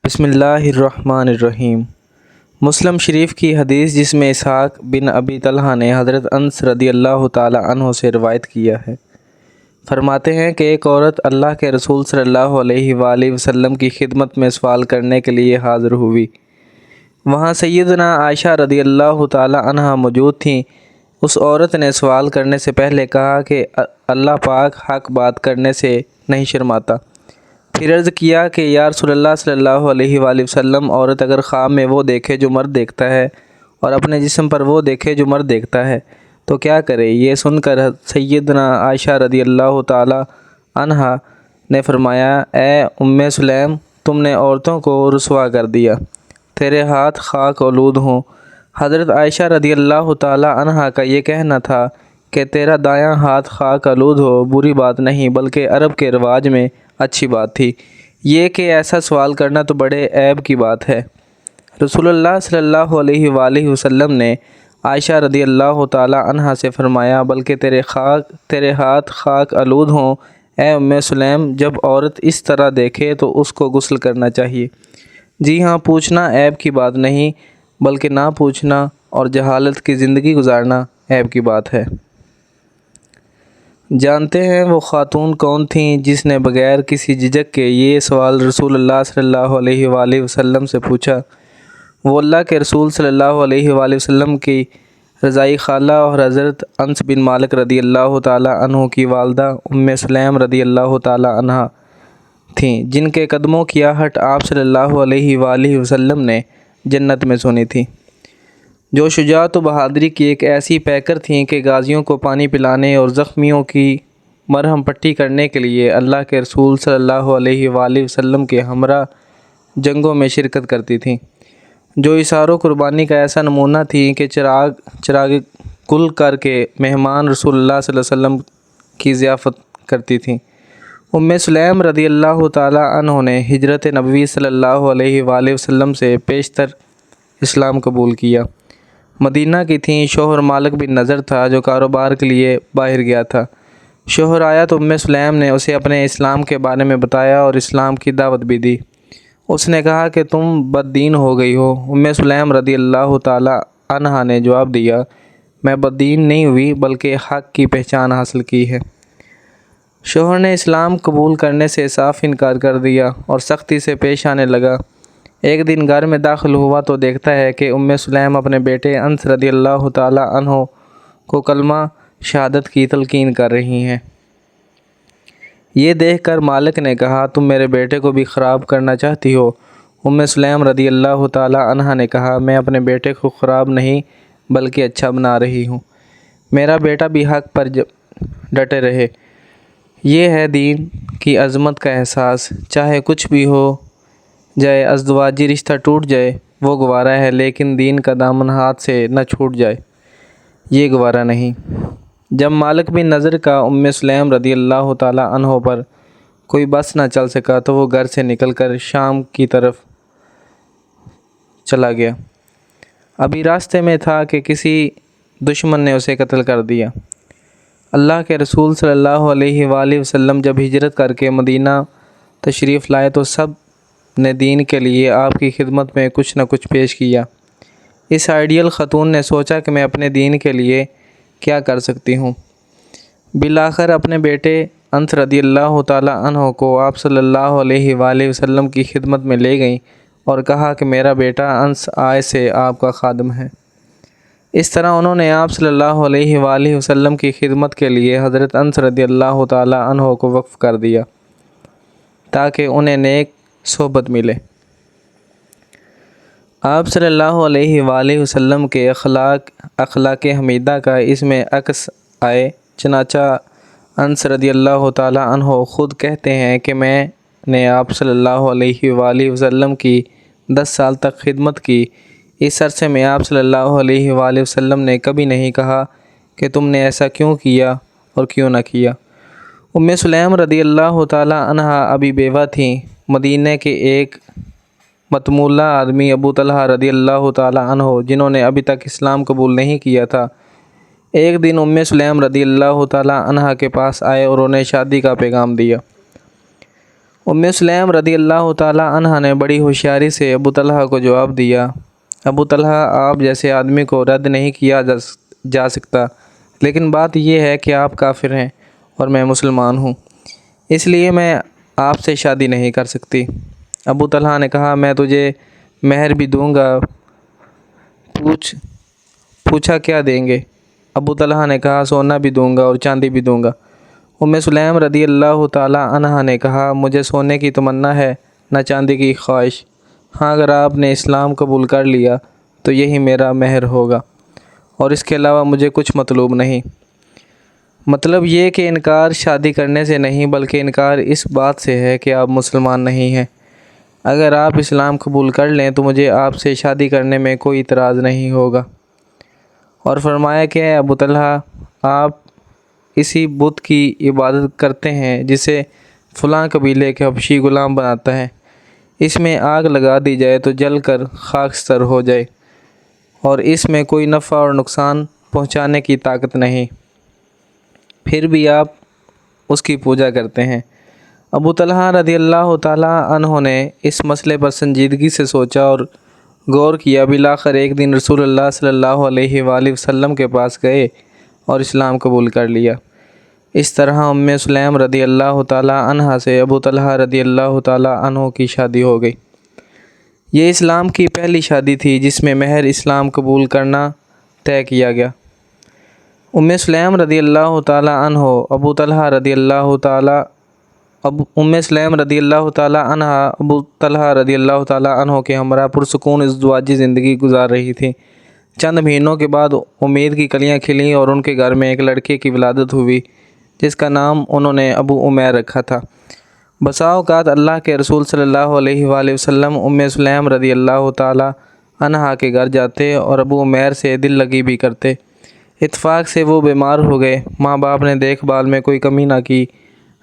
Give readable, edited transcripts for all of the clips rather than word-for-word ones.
بسم اللہ الرحمن الرحیم۔ مسلم شریف کی حدیث جس میں اسحاق بن ابی طلحہ نے حضرت انس رضی اللہ تعالی عنہ سے روایت کیا ہے، فرماتے ہیں کہ ایک عورت اللہ کے رسول صلی اللہ علیہ وآلہ وسلم کی خدمت میں سوال کرنے کے لیے حاضر ہوئی۔ وہاں سیدنا عائشہ رضی اللہ تعالی عنہ موجود تھیں۔ اس عورت نے سوال کرنے سے پہلے کہا کہ اللہ پاک حق بات کرنے سے نہیں شرماتا۔ پھر عرض کیا کہ یا رسول اللہ صلی اللہ علیہ وآلہ وسلم، عورت اگر خواب میں وہ دیکھے جو مرد دیکھتا ہے اور اپنے جسم پر وہ دیکھے جو مرد دیکھتا ہے تو کیا کرے؟ یہ سن کر سیدنا عائشہ رضی اللہ تعالی عنہا نے فرمایا، اے ام سلیم، تم نے عورتوں کو رسوا کر دیا، تیرے ہاتھ خاک آلود ہوں۔ حضرت عائشہ رضی اللہ تعالی عنہا کا یہ کہنا تھا کہ تیرا دایاں ہاتھ خاک آلود ہو بری بات نہیں بلکہ عرب کے رواج میں اچھی بات تھی، یہ کہ ایسا سوال کرنا تو بڑے عیب کی بات ہے۔ رسول اللہ صلی اللہ علیہ وآلہ وسلم نے عائشہ رضی اللہ تعالی عنہا سے فرمایا، بلکہ تیرے ہاتھ خاک آلود ہوں۔ اے ام سلیم، جب عورت اس طرح دیکھے تو اس کو غسل کرنا چاہیے۔ جی ہاں، پوچھنا عیب کی بات نہیں بلکہ نہ پوچھنا اور جہالت کی زندگی گزارنا عیب کی بات ہے۔ جانتے ہیں وہ خاتون کون تھیں جس نے بغیر کسی جھجک کے یہ سوال رسول اللہ صلی اللہ علیہ وآلہ وسلم سے پوچھا؟ وہ اللہ کے رسول صلی اللہ علیہ وآلہ وسلم کی رضائی خالہ اور حضرت انس بن مالک رضی اللہ تعالی عنہ کی والدہ ام سلیم رضی اللہ تعالی عنہ تھیں، جن کے قدموں کی آہٹ آپ صلی اللہ علیہ وآلہ وسلم نے جنت میں سنی تھی، جو شجاعت و بہادری کی ایک ایسی پیکر تھیں کہ غازیوں کو پانی پلانے اور زخمیوں کی مرہم پٹی کرنے کے لیے اللہ کے رسول صلی اللہ علیہ وآلہ وسلم کے ہمراہ جنگوں میں شرکت کرتی تھیں، جو اثار و قربانی کا ایسا نمونہ تھیں کہ چراغ گل کر کے مہمان رسول اللہ صلی اللہ علیہ وسلم کی ضیافت کرتی تھیں۔ ام سلیم رضی اللہ تعالی عنہ نے ہجرت نبوی صلی اللہ علیہ وآلہ وسلم سے پیشتر اسلام قبول کیا۔ مدینہ کی تھیں۔ شوہر مالک بن نضر تھا جو کاروبار کے لیے باہر گیا تھا۔ شوہر آیا تو ام سلیم نے اسے اپنے اسلام کے بارے میں بتایا اور اسلام کی دعوت بھی دی۔ اس نے کہا کہ تم بد دین ہو گئی ہو۔ ام سلیم رضی اللہ تعالی عنہا نے جواب دیا، میں بد دین نہیں ہوئی بلکہ حق کی پہچان حاصل کی ہے۔ شوہر نے اسلام قبول کرنے سے صاف انکار کر دیا اور سختی سے پیش آنے لگا۔ ایک دن گھر میں داخل ہوا تو دیکھتا ہے کہ ام سلیم اپنے بیٹے انس رضی اللہ تعالی عنہ کو کلمہ شہادت کی تلقین کر رہی ہیں۔ یہ دیکھ کر مالک نے کہا، تم میرے بیٹے کو بھی خراب کرنا چاہتی ہو؟ ام سلیم رضی اللہ تعالی عنہ نے کہا، میں اپنے بیٹے کو خراب نہیں بلکہ اچھا بنا رہی ہوں، میرا بیٹا بھی حق پر ڈٹے رہے۔ یہ ہے دین کی عظمت کا احساس، چاہے کچھ بھی ہو جائے، ازدواجی رشتہ ٹوٹ جائے وہ گوارا ہے، لیکن دین کا دامن ہاتھ سے نہ چھوٹ جائے یہ گوارا نہیں۔ جب مالک بن نضر کا ام سلیم رضی اللہ تعالی عنہ پر کوئی بس نہ چل سکا تو وہ گھر سے نکل کر شام کی طرف چلا گیا۔ ابھی راستے میں تھا کہ کسی دشمن نے اسے قتل کر دیا۔ اللہ کے رسول صلی اللہ علیہ وآلہ وسلم جب ہجرت کر کے مدینہ تشریف لائے تو سب نے دین کے لیے آپ کی خدمت میں کچھ نہ کچھ پیش کیا۔ اس آئیڈیل خاتون نے سوچا کہ میں اپنے دین کے لیے کیا کر سکتی ہوں۔ بالآخر اپنے بیٹے انس رضی اللہ تعالی عنہ کو آپ صلی اللہ علیہ وآلہ وسلم کی خدمت میں لے گئیں اور کہا کہ میرا بیٹا انس آج سے آپ کا خادم ہے۔ اس طرح انہوں نے آپ صلی اللہ علیہ وآلہ وسلم کی خدمت کے لیے حضرت انس رضی اللہ تعالی عنہ کو وقف کر دیا تاکہ انہیں نیک صحبت ملے۔ آپ صلی اللہ علیہ وآلہ وسلم کے اخلاق حمیدہ کا اس میں عکس آئے، چنانچہ انس رضی اللہ تعالی عنہ خود کہتے ہیں کہ میں نے آپ صلی اللہ علیہ وآلہ وسلم کی 10 سال تک خدمت کی۔ اس عرصے میں آپ صلی اللہ علیہ وآلہ وسلم نے کبھی نہیں کہا کہ تم نے ایسا کیوں کیا اور کیوں نہ کیا۔ ام سلیم رضی اللہ تعالی عنہا ابھی بیوہ تھیں۔ مدینہ کے ایک متمولہ آدمی ابو طلحہ رضی اللہ تعالی عنہ جنہوں نے ابھی تک اسلام قبول نہیں کیا تھا، ایک دن ام سلیم رضی اللہ تعالی عنہا کے پاس آئے اور انہیں شادی کا پیغام دیا۔ ام سلیم رضی اللہ تعالی عنہ نے بڑی ہوشیاری سے ابو طلحہ کو جواب دیا، ابو طلحہ آپ جیسے آدمی کو رد نہیں کیا جا سکتا، لیکن بات یہ ہے کہ آپ کافر ہیں اور میں مسلمان ہوں، اس لیے میں آپ سے شادی نہیں کر سکتی۔ ابو طلحہ نے کہا میں تجھے مہر بھی دوں گا۔ پوچھا کیا دیں گے؟ ابو طلحہ نے کہا سونا بھی دوں گا اور چاندی بھی دوں گا۔ ام سلیم رضی اللہ تعالی عنہ نے کہا مجھے سونے کی تمنا ہے نہ چاندی کی خواہش، ہاں اگر آپ نے اسلام قبول کر لیا تو یہی میرا مہر ہوگا اور اس کے علاوہ مجھے کچھ مطلوب نہیں۔ مطلب یہ کہ انکار شادی کرنے سے نہیں بلکہ انکار اس بات سے ہے کہ آپ مسلمان نہیں ہیں۔ اگر آپ اسلام قبول کر لیں تو مجھے آپ سے شادی کرنے میں کوئی اعتراض نہیں ہوگا۔ اور فرمایا کہ اے ابو طلحہ آپ اسی بت کی عبادت کرتے ہیں جسے فلاں قبیلے کے حبشی غلام بناتا ہے، اس میں آگ لگا دی جائے تو جل کر خاکستر ہو جائے اور اس میں کوئی نفع اور نقصان پہنچانے کی طاقت نہیں، پھر بھی آپ اس کی پوجا کرتے ہیں۔ ابو طلحہ رضی اللہ تعالی عنہ نے اس مسئلے پر سنجیدگی سے سوچا اور غور کیا، بالآخر ایک دن رسول اللہ صلی اللہ علیہ وآلہ وسلم کے پاس گئے اور اسلام قبول کر لیا۔ اس طرح ام سلیم رضی اللہ تعالی عنہ سے ابو طلحہ رضی اللہ تعالی عنہ کی شادی ہو گئی۔ یہ اسلام کی پہلی شادی تھی جس میں مہر اسلام قبول کرنا طے کیا گیا۔ ام سلیم رضی اللہ تعالی عنہ ابو طلحہ رضی اللہ عنہ کے ہمراہ پرسکون ازدواجی زندگی گزار رہی تھی۔ چند مہینوں کے بعد امید کی کلیاں کھلیں اور ان کے گھر میں ایک لڑکے کی ولادت ہوئی جس کا نام انہوں نے ابو عمیر رکھا تھا۔ بسا اوقات اللہ کے رسول صلی اللہ علیہ وآلہ وسلم ام سلیم رضی اللہ تعالی عنہ کے گھر جاتے اور ابو عمیر سے دل لگی بھی کرتے۔ اتفاق سے وہ بیمار ہو گئے، ماں باپ نے دیکھ بھال میں کوئی کمی نہ کی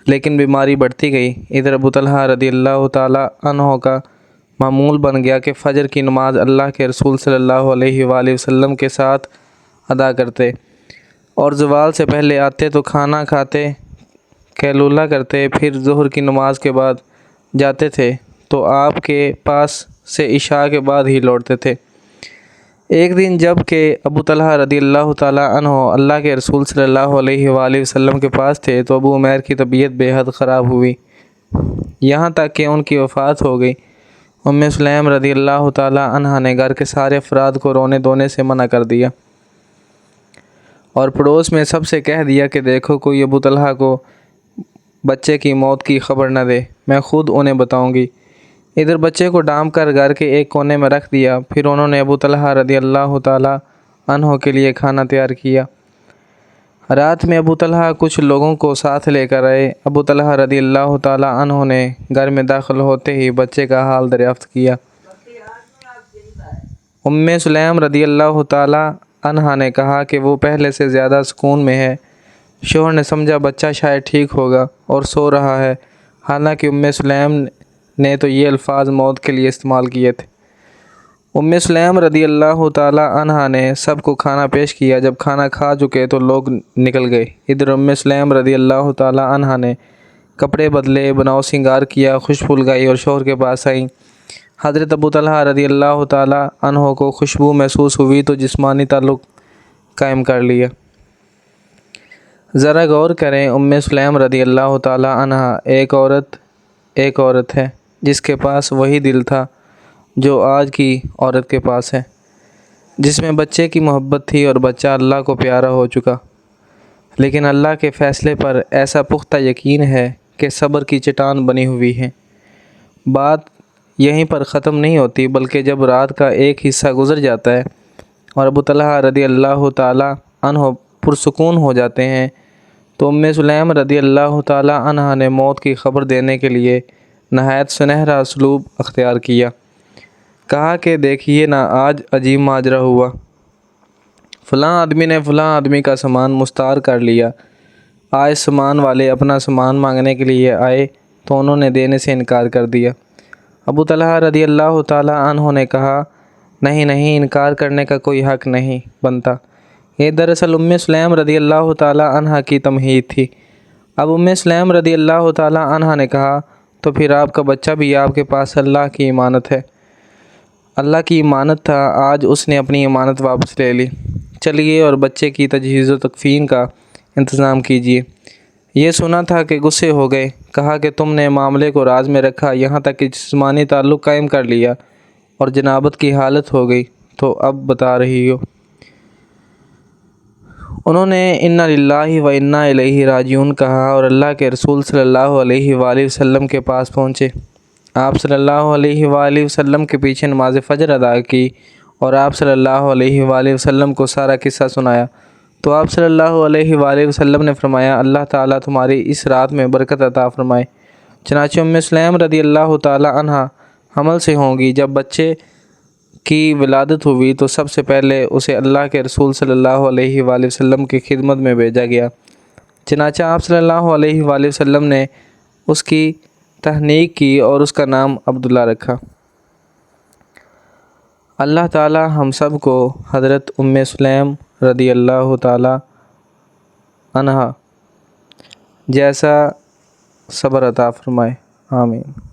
لیکن بیماری بڑھتی گئی۔ ادھر ابو طلحہ رضی اللہ تعالی عنہ کا معمول بن گیا کہ فجر کی نماز اللہ کے رسول صلی اللہ علیہ وآلہ وسلم کے ساتھ ادا کرتے اور زوال سے پہلے آتے تو کھانا کھاتے، قیلولہ کرتے، پھر ظہر کی نماز کے بعد جاتے تھے تو آپ کے پاس سے عشاء کے بعد ہی لوٹتے تھے۔ ایک دن جب کہ ابو طلحہ رضی اللہ تعالی عنہ اللہ کے رسول صلی اللہ علیہ وآلہ وسلم کے پاس تھے تو ابو عمیر کی طبیعت بے حد خراب ہوئی، یہاں تک کہ ان کی وفات ہو گئی۔ ام سلیم رضی اللہ تعالی عنہ نے گھر کے سارے افراد کو رونے دھونے سے منع کر دیا اور پڑوس میں سب سے کہہ دیا کہ دیکھو کوئی ابو طلحہ کو بچے کی موت کی خبر نہ دے، میں خود انہیں بتاؤں گی۔ ادھر بچے کو ڈانپ کر گھر کے ایک کونے میں رکھ دیا، پھر انہوں نے ابو طلحہ رضی اللہ تعالی عنہ کے لیے کھانا تیار کیا۔ رات میں ابو طلحہ کچھ لوگوں کو ساتھ لے کر آئے۔ ابو طلحہ رضی اللہ تعالی عنہ نے گھر میں داخل ہوتے ہی بچے کا حال دریافت کیا۔ ام سلیم رضی اللہ تعالی عنہ نے کہا کہ وہ پہلے سے زیادہ سکون میں ہے۔ شوہر نے سمجھا بچہ شاید ٹھیک ہوگا اور سو رہا ہے، حالانکہ ام سلیم نے تو یہ الفاظ موت کے لیے استعمال کیے تھے۔ ام سلیم رضی اللہ تعالی عنہ نے سب کو کھانا پیش کیا۔ جب کھانا کھا چکے تو لوگ نکل گئے۔ ادھر ام سلیم رضی اللہ تعالی عنہ نے کپڑے بدلے، بناؤ سنگار کیا، خوشبو لگائی اور شوہر کے پاس آئیں۔ حضرت ابو طلحہ رضی اللہ تعالی عنہ کو خوشبو محسوس ہوئی تو جسمانی تعلق قائم کر لیا۔ ذرا غور کریں، ام سلیم رضی اللہ تعالی عنہ ایک عورت ہے جس کے پاس وہی دل تھا جو آج کی عورت کے پاس ہے، جس میں بچے کی محبت تھی اور بچہ اللہ کو پیارا ہو چکا، لیکن اللہ کے فیصلے پر ایسا پختہ یقین ہے کہ صبر کی چٹان بنی ہوئی ہے۔ بات یہیں پر ختم نہیں ہوتی بلکہ جب رات کا ایک حصہ گزر جاتا ہے اور ابو طلحہ رضی اللہ تعالی عنہ پرسکون ہو جاتے ہیں تو ام سلیم رضی اللہ تعالی عنہ نے موت کی خبر دینے کے لیے نہایت سنہرا اسلوب اختیار کیا۔ کہا کہ دیکھیے نا، آج عجیب ماجرا ہوا، فلاں آدمی نے فلاں آدمی کا سامان مستعار کر لیا۔ آج سامان والے اپنا سامان مانگنے کے لیے آئے تو انہوں نے دینے سے انکار کر دیا۔ ابو طلحہ رضی اللہ تعالی عنہ نے کہا نہیں، انکار کرنے کا کوئی حق نہیں بنتا۔ یہ دراصل ام سلیم رضی اللہ تعالی عنہ کی تمہید تھی۔ اب ام سلیم رضی اللہ تعالی عنہ نے کہا تو پھر آپ کا بچہ بھی آپ کے پاس اللہ کی امانت ہے۔ اللہ کی امانت تھا، آج اس نے اپنی امانت واپس لے لی۔ چلیے اور بچے کی تجہیز و تکفین کا انتظام کیجیے۔ یہ سنا تھا کہ غصے ہو گئے، کہا کہ تم نے معاملے کو راز میں رکھا، یہاں تک کہ جسمانی تعلق قائم کر لیا اور جنابت کی حالت ہو گئی، تو اب بتا رہی ہو۔ انہوں نے انا للہ و انا الیہ راجعون کہا اور اللہ کے رسول صلی اللہ علیہ وآلہ وسلم کے پاس پہنچے۔ آپ صلی اللہ علیہ وآلہ وسلم کے پیچھے نماز فجر ادا کی اور آپ صلی اللہ علیہ وآلہ وسلم کو سارا قصہ سنایا، تو آپ صلی اللہ علیہ وآلہ وسلم نے فرمایا، اللہ تعالیٰ تمہاری اس رات میں برکت عطا فرمائے۔ چنانچہ ام سلیم رضی اللہ تعالیٰ عنہ حمل سے ہوں گی۔ جب بچے کی ولادت ہوئی تو سب سے پہلے اسے اللہ کے رسول صلی اللہ علیہ وآلہ وسلم کی خدمت میں بھیجا گیا۔ چنانچہ آپ صلی اللہ علیہ وآلہ وسلم نے اس کی تہنیک کی اور اس کا نام عبداللہ رکھا۔ اللہ تعالی ہم سب کو حضرت ام سلیم رضی اللہ تعالی عنہا جیسا صبر عطا فرمائے، آمین۔